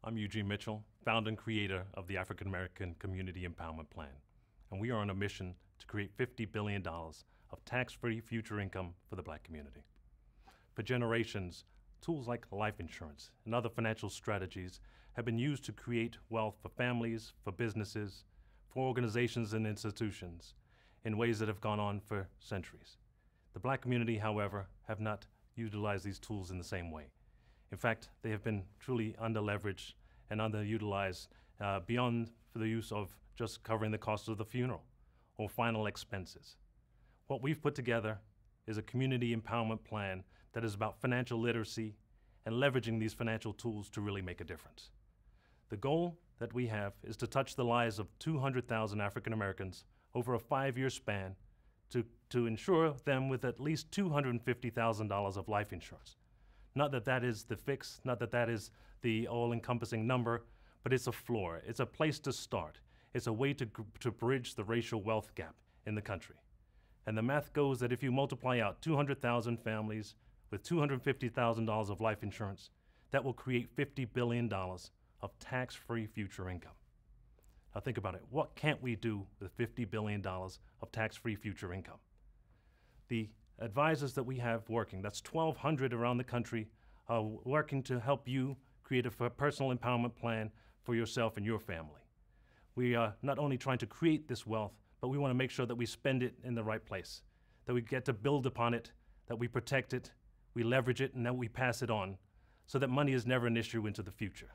I'm Eugene Mitchell, founder and creator of the African American Community Empowerment Plan, and we are on a mission to create $50 billion of tax-free future income for the Black community. For generations, tools like life insurance and other financial strategies have been used to create wealth for families, for businesses, for organizations and institutions in ways that have gone on for centuries. The Black community, however, have not utilized these tools in the same way. In fact, they have been truly under-leveraged and underutilized beyond for the use of just covering the cost of the funeral or final expenses. What we've put together is a community empowerment plan that is about financial literacy and leveraging these financial tools to really make a difference. The goal that we have is to touch the lives of 200,000 African Americans over a 5-year span to ensure them with at least $250,000 of life insurance. Not that that is the fix, not that that is the all-encompassing number, but it's a floor. It's a place to start. It's a way to bridge the racial wealth gap in the country. And the math goes that if you multiply out 200,000 families with $250,000 of life insurance, that will create $50 billion of tax-free future income. Now think about it. What can't we do with $50 billion of tax-free future income? The advisors that we have working, that's 1,200 around the country, are working to help you create a personal empowerment plan for yourself and your family. We are not only trying to create this wealth, but we want to make sure that we spend it in the right place, that we get to build upon it, that we protect it, we leverage it, and that we pass it on so that money is never an issue into the future.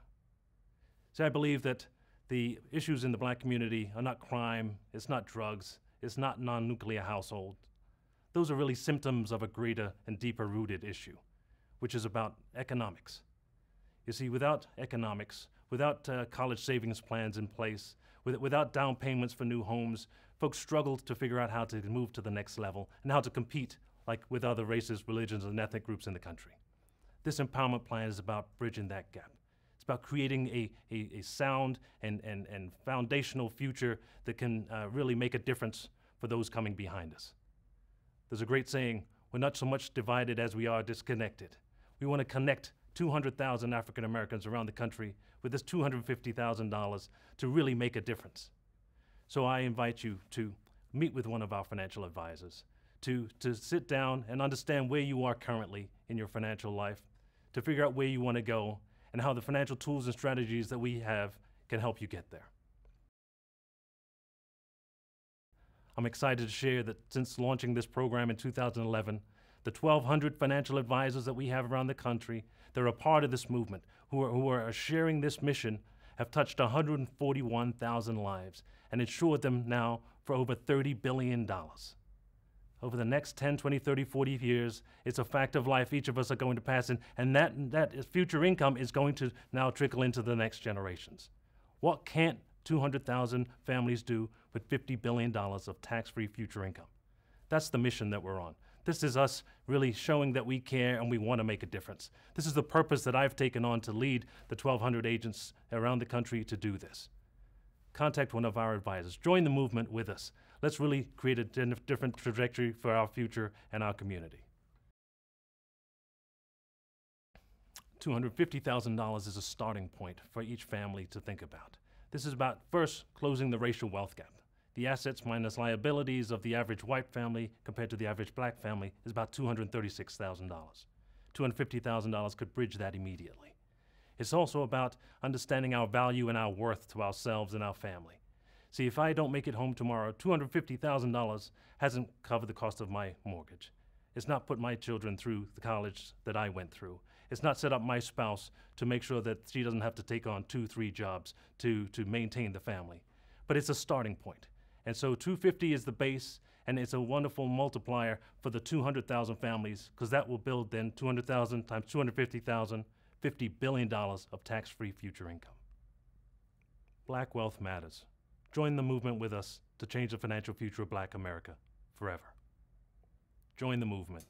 So I believe that the issues in the Black community are not crime, it's not drugs, it's not non-nuclear household. Those are really symptoms of a greater and deeper rooted issue, which is about economics. You see, without economics, without college savings plans in place, without down payments for new homes, folks struggle to figure out how to move to the next level and how to compete like with other races, religions, and ethnic groups in the country. This empowerment plan is about bridging that gap. It's about creating a sound and foundational future that can really make a difference for those coming behind us. There's a great saying, we're not so much divided as we are disconnected. We want to connect 200,000 African Americans around the country with this $250,000 to really make a difference. So I invite you to meet with one of our financial advisors, to sit down and understand where you are currently in your financial life, to figure out where you want to go, and how the financial tools and strategies that we have can help you get there. I'm excited to share that since launching this program in 2011, the 1,200 financial advisors that we have around the country that are a part of this movement, who are sharing this mission, have touched 141,000 lives and insured them now for over $30 billion. Over the next 10, 20, 30, 40 years, it's a fact of life each of us are going to pass in, and that future income is going to now trickle into the next generations. What can't 200,000 families do with $50 billion of tax-free future income? That's the mission that we're on. This is us really showing that we care and we want to make a difference. This is the purpose that I've taken on to lead the 1,200 agents around the country to do this. Contact one of our advisors. Join the movement with us. Let's really create a different trajectory for our future and our community. $250,000 is a starting point for each family to think about. This is about first closing the racial wealth gap. The assets minus liabilities of the average white family compared to the average Black family is about $236,000. $250,000 could bridge that immediately. It's also about understanding our value and our worth to ourselves and our family. See, if I don't make it home tomorrow, $250,000 hasn't covered the cost of my mortgage. It's not put my children through the college that I went through. It's not set up my spouse to make sure that she doesn't have to take on 2, 3 jobs to maintain the family. But it's a starting point. And so 250 is the base, and it's a wonderful multiplier for the 200,000 families, because that will build then 200,000 times 250,000, $50 billion of tax-free future income. Black wealth matters. Join the movement with us to change the financial future of Black America forever. Join the movement.